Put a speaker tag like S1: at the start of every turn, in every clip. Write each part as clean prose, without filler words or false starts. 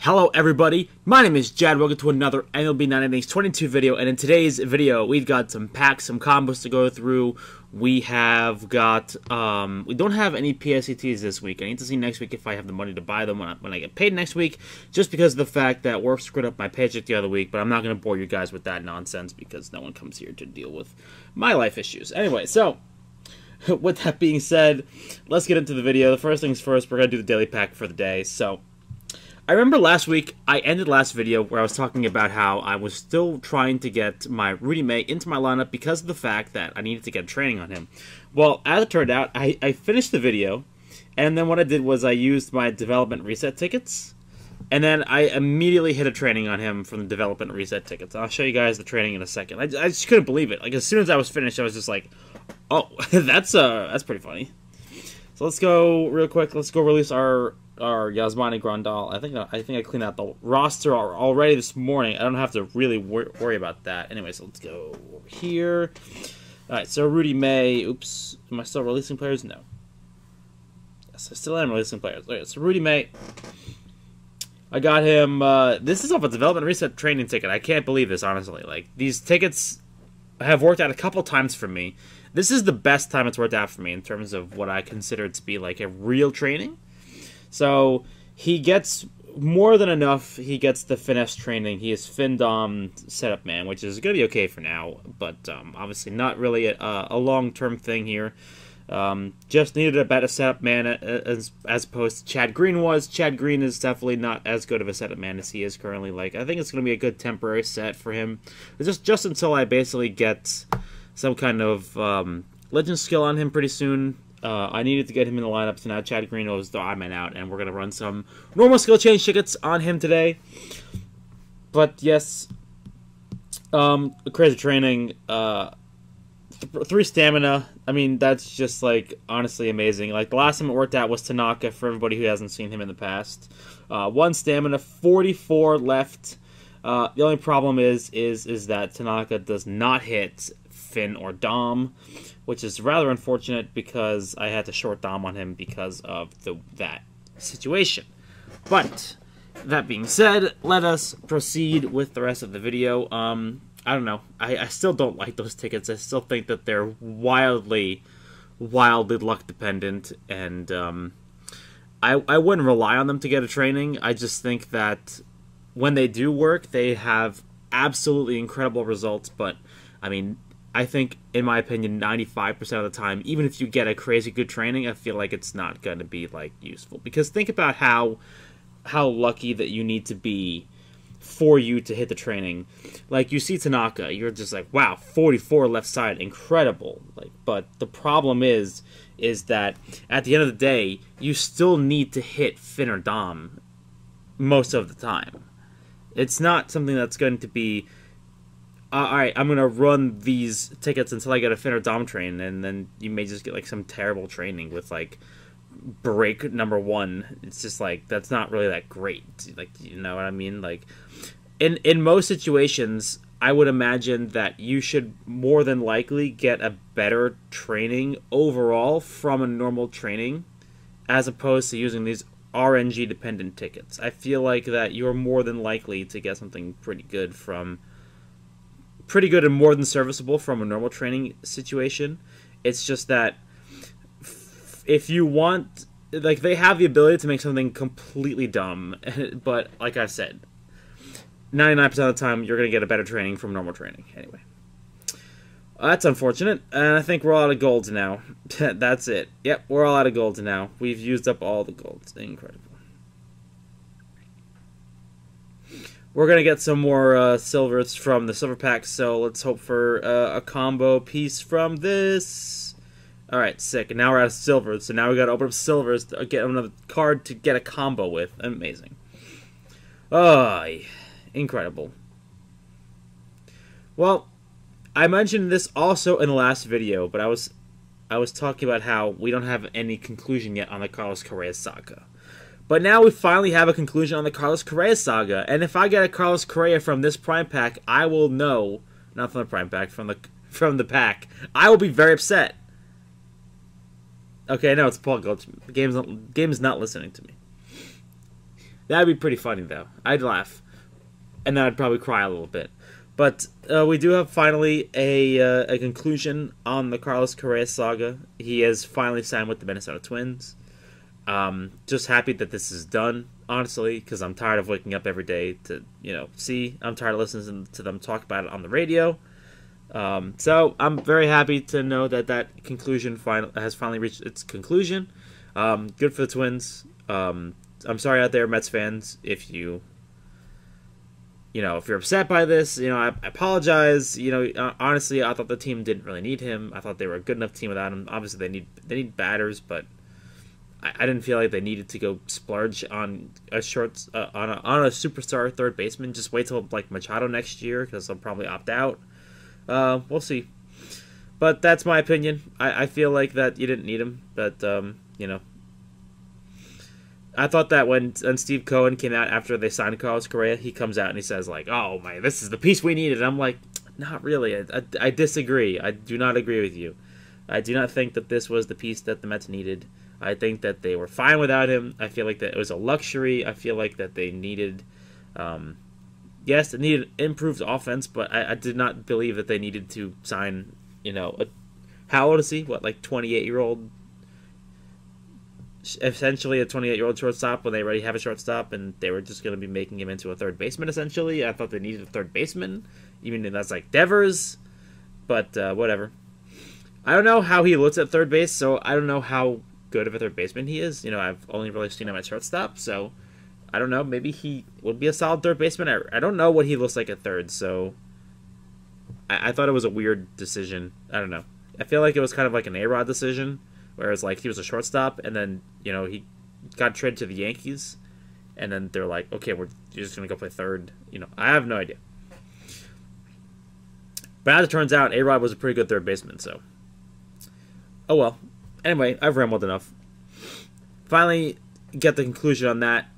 S1: Hello everybody, my name is Jad. Welcome to another MLB 9 Innings 22 video, and in today's video we've got some packs, some combos to go through. We have got, we don't have any PSETs this week. I need to see next week if I have the money to buy them when I get paid next week, just because of the fact that work screwed up my paycheck the other week, but I'm not going to bore you guys with that nonsense because no one comes here to deal with my life issues. Anyway, so, with that being said, let's get into the video. The first things first, we're going to do the daily pack for the day, so... I remember last week, I ended last video where I was talking about how I was still trying to get my Rudy May into my lineup because of the fact that I needed to get training on him. Well, as it turned out, I finished the video, and then what I did was I used my development reset tickets, and then I immediately hit a training on him from the development reset tickets. I'll show you guys the training in a second. I just couldn't believe it. Like, as soon as I was finished, I was just like, oh, that's pretty funny. So let's go real quick. Let's go release our Yasmani Grandal. I think I cleaned out the roster already this morning. I don't have to really worry about that. Anyway, so let's go over here. All right, so Rudy May. Oops, am I still releasing players? No. Yes, I still am releasing players. Okay, so Rudy May. I got him. This is off a development reset training ticket. I can't believe this, honestly. Like, these tickets have worked out a couple times for me. This is the best time it's worked out for me in terms of what I consider to be like a real training. So he gets more than enough. He gets the finesse training. He is Fin-Dom setup man, which is going to be okay for now, but obviously not really a long-term thing here. Just needed a better setup man as opposed to Chad Green was. Chad Green is definitely not as good of a setup man as he is currently. Like, I think it's going to be a good temporary set for him. Just until I basically get some kind of legend skill on him pretty soon. I needed to get him in the lineup, so now Chad Green was the odd man out, and we're going to run some normal skill change tickets on him today. But yes, crazy training, 3 stamina. I mean, that's just, like, honestly amazing. Like, the last time it worked out was Tanaka, for everybody who hasn't seen him in the past. 1 stamina, 44 left. The only problem is that Tanaka does not hit Finn or Dom, which is rather unfortunate because I had to short Dom on him because of that situation. But, that being said, let us proceed with the rest of the video. I don't know. I still don't like those tickets. I still think that they're wildly luck dependent, and I wouldn't rely on them to get a training. I just think that when they do work, they have absolutely incredible results, but, I mean, I think, in my opinion, 95% of the time, even if you get a crazy good training, I feel like it's not going to be, like, useful. Because think about how lucky that you need to be for you to hit the training. Like, you see Tanaka, you're just like, wow, 44 left side, incredible. Like, but the problem is that at the end of the day, you still need to hit Finn or Dom most of the time. It's not something that's going to be, alright, I'm going to run these tickets until I get a Finn or Dom train, and then you may just get, like, some terrible training with, like, break number 1. It's just, like, that's not really that great. Like, you know what I mean? Like, in most situations, I would imagine that you should more than likely get a better training overall from a normal training, as opposed to using these RNG-dependent tickets. I feel like that you're more than likely to get something pretty good and more than serviceable from a normal training situation. It's just that if you want, like, they have the ability to make something completely dumb, but like I said, 99% of the time you're going to get a better training from normal training. Anyway, that's unfortunate, and I think we're all out of golds now. That's it. Yep, we're all out of golds now. We've used up all the golds. Incredible. We're going to get some more silvers from the silver pack, so let's hope for a combo piece from this. Alright, sick. And now we're out of silvers, so now we got to open up silvers to get another card to get a combo with. Amazing. Oh, incredible. Well, I mentioned this also in the last video, but I was talking about how we don't have any conclusion yet on the Carlos Correa saga. But now we finally have a conclusion on the Carlos Correa saga, and if I get a Carlos Correa from this Prime Pack, I will know, not from the Prime Pack, from the pack, I will be very upset. Okay, no, it's Paul Goldschmidt. The game is not listening to me. That'd be pretty funny, though. I'd laugh. And then I'd probably cry a little bit. But we do have finally a conclusion on the Carlos Correa saga. He has finally signed with the Minnesota Twins. Just happy that this is done, honestly, because I'm tired of waking up every day to, see. I'm tired of listening to them talk about it on the radio. So I'm very happy to know that conclusion has finally reached its conclusion. Good for the Twins. I'm sorry out there, Mets fans, if you're upset by this. I apologize. Honestly, I thought the team didn't really need him. I thought they were a good enough team without him. Obviously, they need batters, but I didn't feel like they needed to go splurge on a superstar third baseman. Just wait till like Machado next year, because they'll probably opt out. We'll see. But that's my opinion. I feel like that you didn't need him, but I thought that when Steve Cohen came out after they signed Carlos Correa, he comes out and he says like, "Oh my, this is the piece we needed." And I'm like, not really. I disagree. I do not agree with you. I do not think that this was the piece that the Mets needed. I think that they were fine without him. I feel like that it was a luxury. I feel like that they needed, yes, they needed improved offense, but I did not believe that they needed to sign, how old is he? What, like 28-year-old? Essentially a 28-year-old shortstop when they already have a shortstop, and they were just going to be making him into a third baseman, essentially. I thought they needed a third baseman, even if that's like Devers, but whatever. I don't know how he looks at third base, so I don't know how good of a third baseman he is. I've only really seen him at shortstop, so I don't know. Maybe he would be a solid third baseman. I don't know what he looks like at third, so I thought it was a weird decision. I don't know. I feel like it was kind of like an A-Rod decision, whereas like he was a shortstop, and then he got traded to the Yankees, and then they're like, okay, you're just gonna go play third. I have no idea. But as it turns out, A-Rod was a pretty good third baseman, so oh well. Anyway, I've rambled enough. Finally, get the conclusion on that.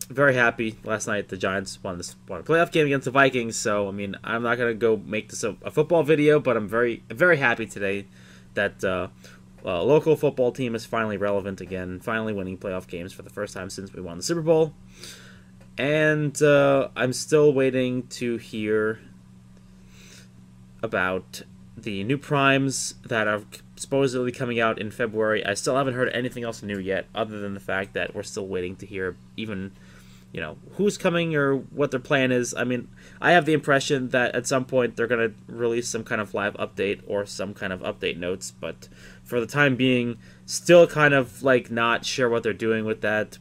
S1: Very happy. Last night, the Giants won a playoff game against the Vikings. So, I'm not going to go make this a football video, but I'm very, very happy today that a local football team is finally relevant again, finally winning playoff games for the first time since we won the Super Bowl. And I'm still waiting to hear about the new primes that are supposedly coming out in February. I still haven't heard anything else new yet, other than the fact that we're still waiting to hear even, who's coming or what their plan is. I have the impression that at some point they're going to release some kind of live update or some kind of update notes, but for the time being, still kind of like not sure what they're doing with that.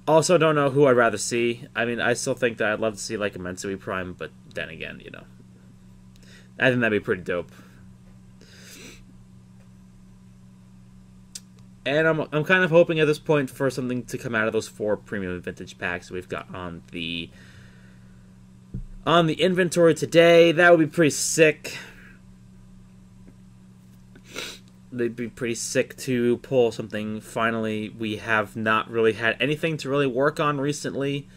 S1: Also, don't know who I'd rather see. I still think that I'd love to see like a Mansui Prime, but then again, I think that'd be pretty dope. And I'm kind of hoping at this point for something to come out of those 4 premium vintage packs we've got on the inventory today. That would be pretty sick. They'd be pretty sick to pull something. Finally, we have not really had anything to really work on recently.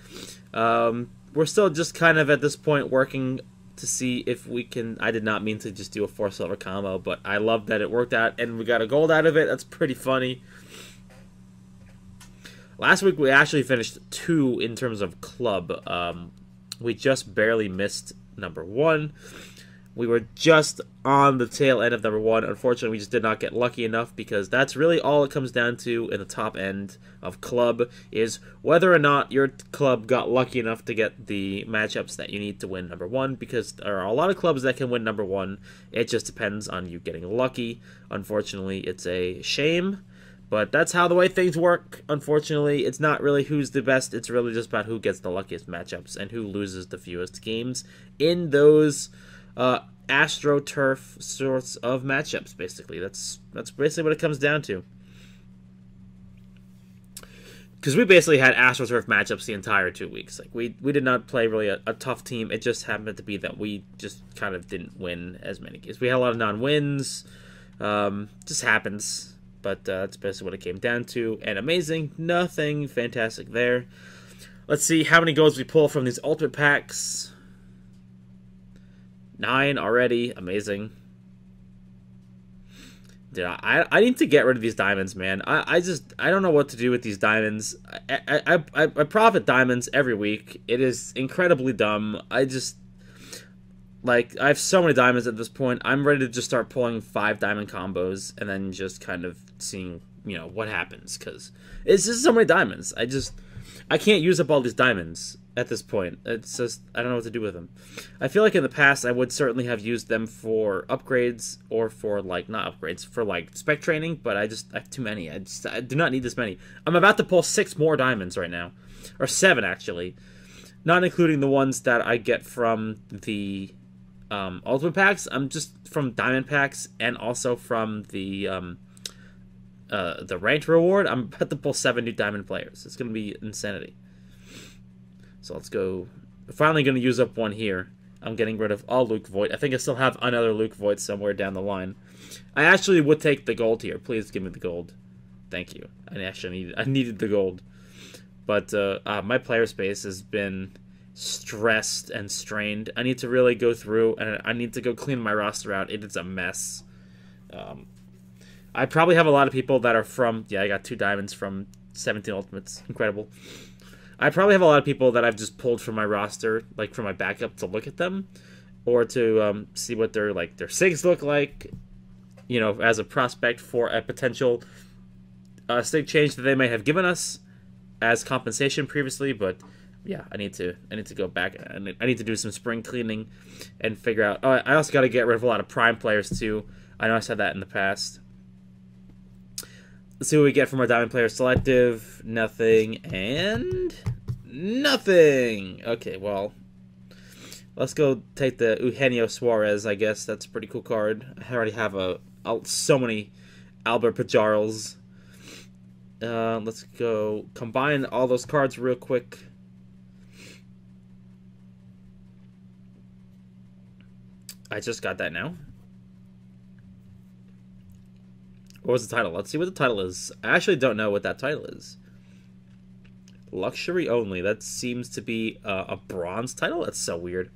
S1: We're still just kind of at this point working to see if we can. I did not mean to just do a 4 silver combo, but I love that it worked out and we got a gold out of it. That's pretty funny. Last week we actually finished 2 in terms of club. We just barely missed number 1. We were just on the tail end of number 1. Unfortunately, we just did not get lucky enough, because that's really all it comes down to in the top end of club, is whether or not your club got lucky enough to get the matchups that you need to win number 1, because there are a lot of clubs that can win number 1. It just depends on you getting lucky. Unfortunately, it's a shame, but that's how the way things work. Unfortunately, it's not really who's the best. It's really just about who gets the luckiest matchups and who loses the fewest games in those AstroTurf sorts of matchups, basically. That's basically what it comes down to. Because we basically had AstroTurf matchups the entire 2 weeks. Like we did not play really a tough team. It just happened to be that we just kind of didn't win as many games. We had a lot of non-wins. Just happens. But that's basically what it came down to. And amazing. Nothing fantastic there. Let's see how many goals we pull from these ultimate packs. 9 already. Amazing. Yeah, I need to get rid of these diamonds, man. I don't know what to do with these diamonds. I profit diamonds every week. It is incredibly dumb. Like, I have so many diamonds at this point. I'm ready to just start pulling 5 diamond combos and then just kind of seeing, you know, what happens. Because it's just so many diamonds. I can't use up all these diamonds at this point. It's just, I don't know what to do with them. I feel like in the past I would certainly have used them for upgrades or for, like, not upgrades, for, like, spec training, but I have too many. I do not need this many. I'm about to pull 6 more diamonds right now. Or 7, actually. Not including the ones that I get from the ultimate packs. I'm just from diamond packs and also from the ranked reward. I'm about to pull 7 new diamond players. It's going to be insanity. So let's go. Finally going to use up one here. I'm getting rid of all Luke Voigt. I think I still have another Luke Voigt somewhere down the line. I actually would take the gold here. Please give me the gold. Thank you. I needed the gold. But my player space has been stressed and strained. I need to really go through and I need to go clean my roster out. It is a mess. I probably have a lot of people that are from... Yeah, I got 2 diamonds from 17 Ultimates. Incredible. I probably have a lot of people that I've just pulled from my roster, like from my backup, to look at them. Or to see what their SIGs look like. You know, as a prospect for a potential SIG change that they may have given us as compensation previously, but... Yeah, I need to go back. I need to do some spring cleaning and figure out... Oh, I also got to get rid of a lot of prime players, too. I know I said that in the past. Let's see what we get from our diamond player selective. Nothing and nothing. Okay, well, let's go take the Eugenio Suarez, I guess. That's a pretty cool card. I already have so many Albert Pujols. Let's go combine all those cards real quick. I just got that now. What was the title? Let's see what the title is. I actually don't know what that title is. Luxury only. That seems to be a bronze title? That's so weird.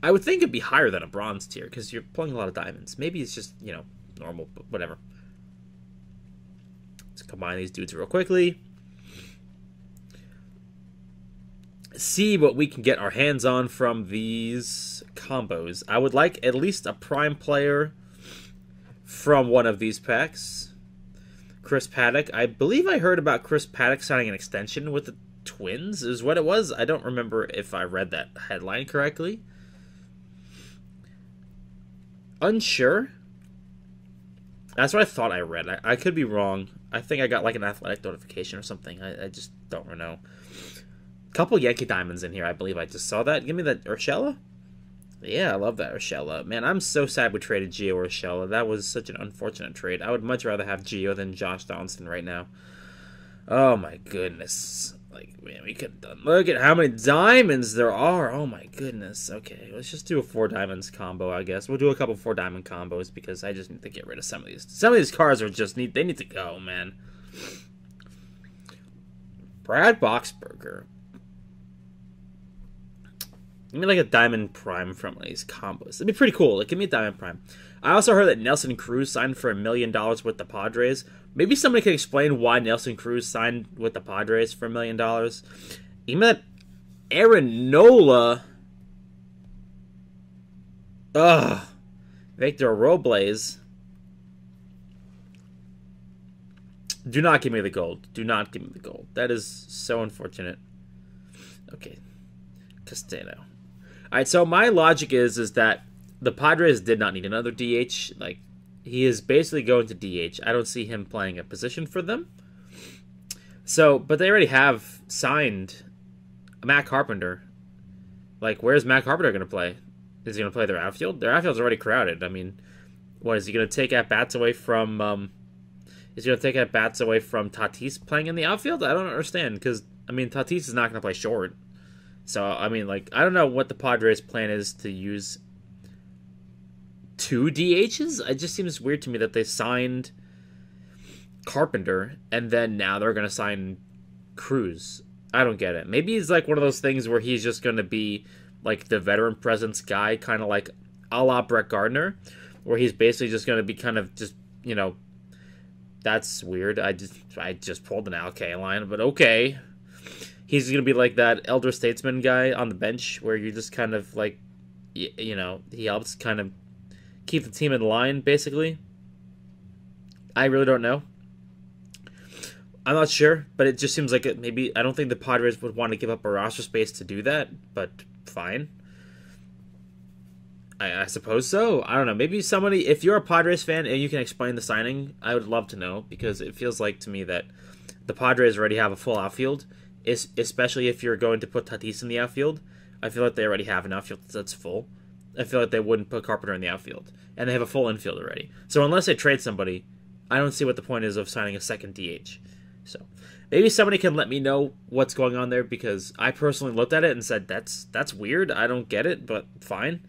S1: I would think it'd be higher than a bronze tier because you're pulling a lot of diamonds. Maybe it's just, you know, normal, but whatever. Let's combine these dudes real quickly. See what we can get our hands on from these combos. I would like at least a prime player from one of these packs. Chris Paddock. I believe I heard about Chris Paddock signing an extension with the Twins is what it was. I don't remember if I read that headline correctly. Unsure. That's what I thought I read. I could be wrong. I think I got like an Athletic notification or something. I just don't know. Couple Yankee Diamonds in here, I believe I just saw that. Give me that Urshela. Yeah, I love that Urshela. Man, I'm so sad we traded Gio Urshela. That was such an unfortunate trade. I would much rather have Gio than Josh Donaldson right now. Oh my goodness. Like, man, we could have done... Look at how many diamonds there are. Oh my goodness. Okay, let's just do a 4 diamonds combo, I guess. We'll do a couple 4 diamond combos because I just need to get rid of some of these. Some of these cards are just... They need to go, man. Brad Boxberger. Give me like a Diamond Prime from one of these combos. It'd be pretty cool. Like, give me a Diamond Prime. I also heard that Nelson Cruz signed for $1 million with the Padres. Maybe somebody could explain why Nelson Cruz signed with the Padres for $1 million. Even that Aaron Nola. Ugh. Victor Robles. Do not give me the gold. Do not give me the gold. That is so unfortunate. Okay. Castano. Alright, so my logic is that the Padres did not need another DH. Like, he is basically going to DH. I don't see him playing a position for them. So, but they already have signed Matt Carpenter. Like, where's Matt Carpenter going to play? Is he going to play their outfield? Their outfield's already crowded. I mean, what, is he going to take at-bats away from... is he going to take at-bats away from Tatis playing in the outfield? I don't understand, because, I mean, Tatis is not going to play short. So, I mean, like, I don't know what the Padres' plan is to use 2 DHs. It just seems weird to me that they signed Carpenter, and then now they're going to sign Cruz. I don't get it. Maybe it's like one of those things where he's just going to be, like, the veteran presence guy, kind of like a la Brett Gardner, where he's basically just going to be kind of just you know, that's weird. I just pulled an Alkay line, but okay. He's going to be like that elder statesman guy on the bench where you just kind of like, you know, he helps kind of keep the team in line, basically. I really don't know. I'm not sure, but it just seems like maybe I don't think the Padres would want to give up a roster space to do that, but fine. I suppose so. I don't know. Maybe somebody, if you're a Padres fan and you can explain the signing, I would love to know, because it feels like to me that the Padres already have a full outfield, especially if you're going to put Tatis in the outfield. I feel like they already have an outfield that's full. I feel like they wouldn't put Carpenter in the outfield, and they have a full infield already. So unless they trade somebody, I don't see what the point is of signing a second DH. So maybe somebody can let me know what's going on there, because I personally looked at it and said, that's weird. I don't get it, but fine.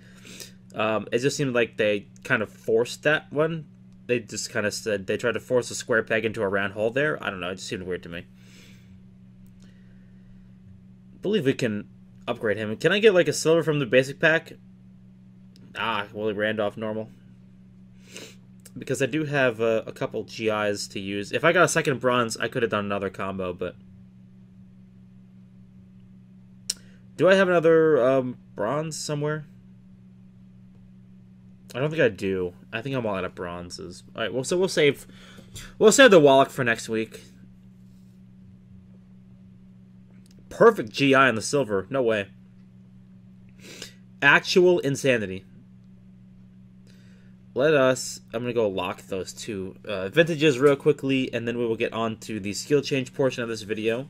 S1: It just seemed like they kind of forced that one. They just kind of said they tried to force a square peg into a round hole there. I don't know. It just seemed weird to me. I believe we can upgrade him. Can I get like a silver from the basic pack? Willie Randolph normal. Because I do have a couple GIs to use. If I got a second bronze, I could have done another combo, but... Do I have another bronze somewhere? I don't think I do. I think I'm all out of bronzes. All right, well, so we'll save the Wallach for next week. Perfect GI on the silver. No way. Actual insanity. I'm going to go lock those two vintages real quickly, and then we will get on to the skill change portion of this video.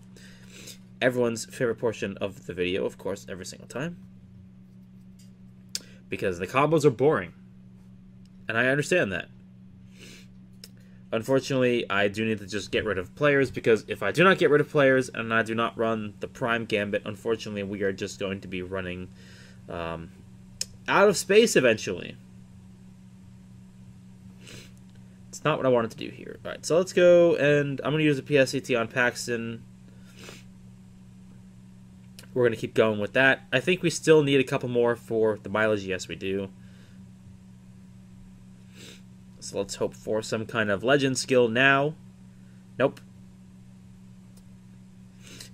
S1: Everyone's favorite portion of the video, of course, every single time. Because the combos are boring. And I understand that. Unfortunately, I do need to just get rid of players, because if I do not get rid of players and I do not run the Prime Gambit, unfortunately, we are just going to be running out of space eventually. It's not what I wanted to do here. All right, so let's go, and I'm going to use a PSCT on Paxton. We're going to keep going with that. I think we still need a couple more for the mileage. Yes, we do. So let's hope for some kind of legend skill now. Nope.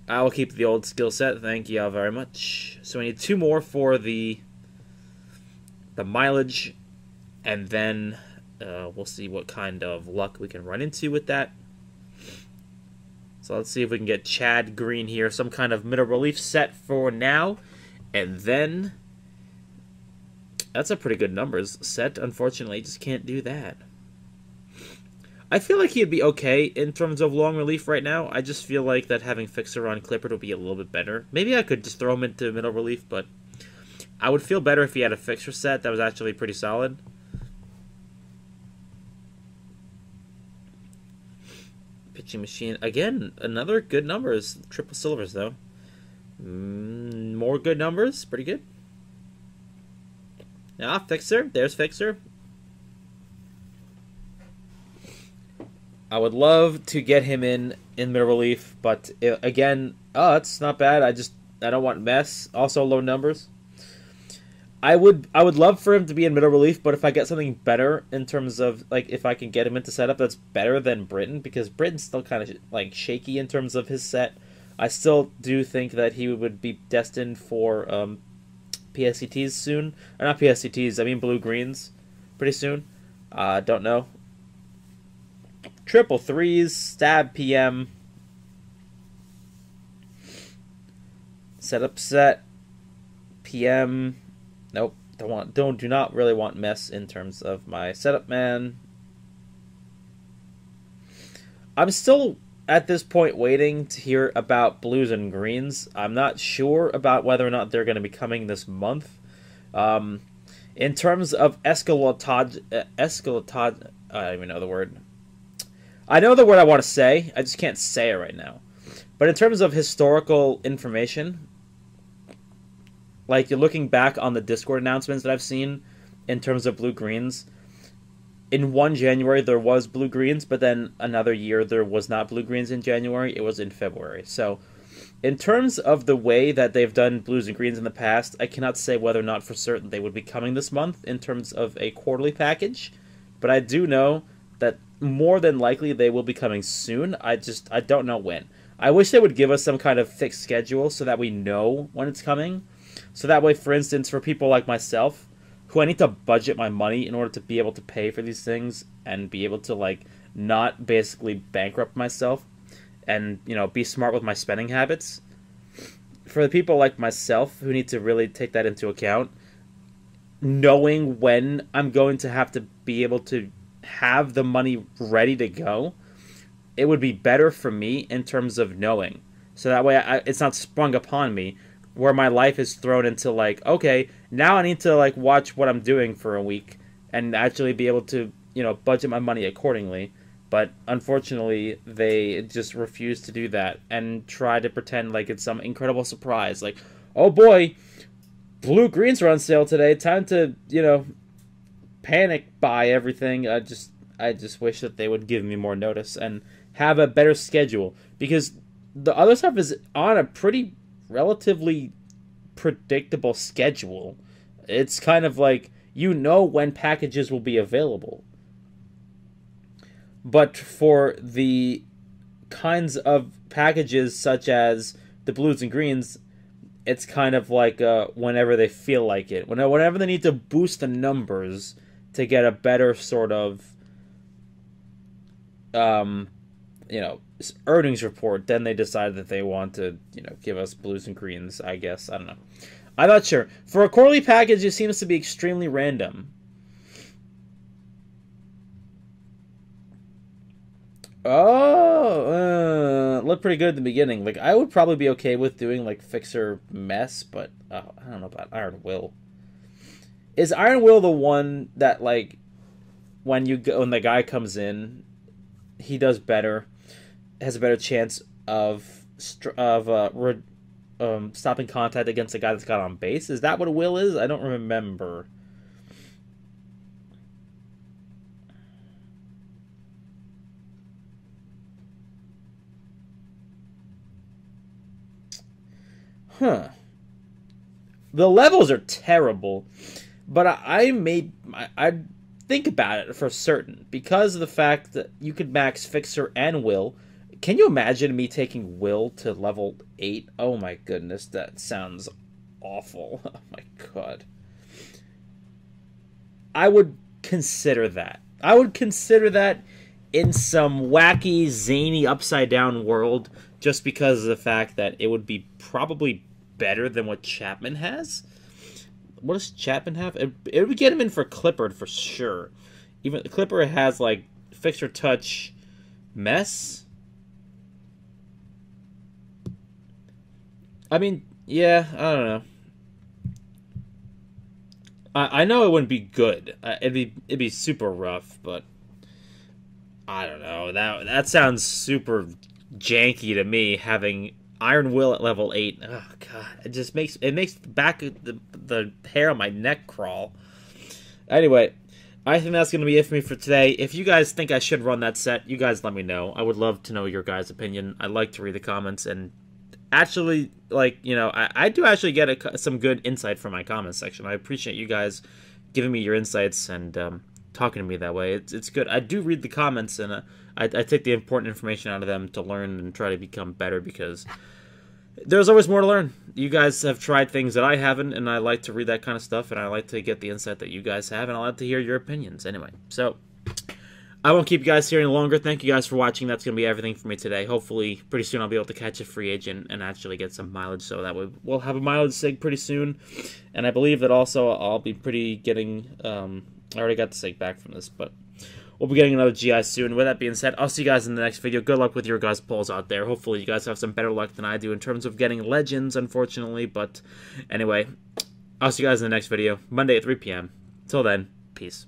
S1: I will keep the old skill set. Thank you all very much. So we need two more for the mileage, and then we'll see what kind of luck we can run into with that. So let's see if we can get Chad Green here, some kind of middle relief set for now, and then that's a pretty good numbers set. Unfortunately, just can't do that. I feel like he'd be okay in terms of long relief right now. I just feel like that having Fixer on Clippard would be a little bit better. Maybe I could just throw him into middle relief, but I would feel better if he had a Fixer set that was actually pretty solid. Pitching machine. Again, another good numbers. Triple silvers, though. More good numbers. Pretty good. Fixer. There's Fixer. I would love to get him in middle relief, but again, it's not bad. I don't want mess. Also low numbers. I would love for him to be in middle relief, but if I get something better in terms of like if I can get him into setup that's better than Britton, because Britton's still kind of like shaky in terms of his set. I still do think that he would be destined for PSCTs soon. Or not PSCTs, I mean blue greens pretty soon. Don't know. Triple threes, stab PM. Setup set. PM. Nope. Do not really want mess in terms of my setup man. I'm still at this point waiting to hear about blues and greens. I'm not sure about whether or not they're going to be coming this month. In terms of escalotod, I don't even know the word. I know the word I want to say. I just can't say it right now. But in terms of historical information, like you're looking back on the Discord announcements that I've seen in terms of blue-greens, in 1 January there was blue-greens, but then another year there was not blue-greens in January. It was in February. So in terms of the way that they've done blues and greens in the past, I cannot say whether or not for certain they would be coming this month in terms of a quarterly package. But I do know that more than likely they will be coming soon. I don't know when. I wish they would give us some kind of fixed schedule so that we know when it's coming. So that way, for instance, for people like myself, who I need to budget my money in order to be able to pay for these things and be able to, like, not basically bankrupt myself and, you know, be smart with my spending habits. For the people like myself who need to really take that into account, knowing when I'm going to have to be able to have the money ready to go, it would be better for me in terms of knowing. So that way it's not sprung upon me where my life is thrown into, like, okay, now I need to, like, watch what I'm doing for a week and actually be able to, you know, budget my money accordingly. But unfortunately, they just refuse to do that and try to pretend like it's some incredible surprise. Like, oh boy, blue greens are on sale today. Time to, you know, panic buy everything. I just wish that they would give me more notice and have a better schedule, because the other stuff is on a pretty relatively predictable schedule. It's kind of like, you know, when packages will be available. But for the kinds of packages such as the blues and greens, it's kind of like whenever they feel like it. Whenever they need to boost the numbers to get a better sort of you know, earnings report, then they decide that they want to, you know, give us blues and greens, I guess. I don't know. I'm not sure. For a quarterly package, it seems to be extremely random. Oh, looked pretty good at the beginning. Like, I would probably be okay with doing, like, Fixer Mess, but I don't know about Iron Will. Is Iron Will the one that, like, when the guy comes in, he does better, has a better chance of stopping contact against the guy that's got on base? Is that what a Will is? I don't remember. Huh. The levels are terrible, but I think about it for certain because of the fact that you could max Fixer and Will. Can you imagine me taking Will to level 8? Oh my goodness, that sounds awful. Oh my god. I would consider that. I would consider that in some wacky, zany, upside-down world, just because of the fact that it would be probably better than what Chapman has. What does Chapman have? It would get him in for Clippard for sure. Even Clippard has, like, Fixer Touch Mess. I mean, yeah, I don't know. I know it wouldn't be good. It'd be super rough, but I don't know. That sounds super janky to me, having Iron Will at level 8. Oh god, it makes the back of the hair on my neck crawl. Anyway, I think that's going to be it for me for today. If you guys think I should run that set, you guys let me know. I would love to know your guys' opinion. I like to read the comments, and actually, like, you know, I do actually get some good insight from my comments section. I appreciate you guys giving me your insights and talking to me that way. It's good. I do read the comments, and I take the important information out of them to learn and try to become better, because there's always more to learn. You guys have tried things that I haven't, and I like to read that kind of stuff, and I like to get the insight that you guys have, and I like to hear your opinions. Anyway, so I won't keep you guys here any longer. Thank you guys for watching. That's going to be everything for me today. Hopefully, pretty soon I'll be able to catch a free agent and actually get some mileage, so that way we'll have a mileage sig pretty soon. And I believe that also I'll be getting... I already got the sig back from this, but we'll be getting another GI soon. With that being said, I'll see you guys in the next video. Good luck with your guys' polls out there. Hopefully you guys have some better luck than I do in terms of getting legends, unfortunately. But anyway, I'll see you guys in the next video, Monday at 3 p.m. Till then, peace.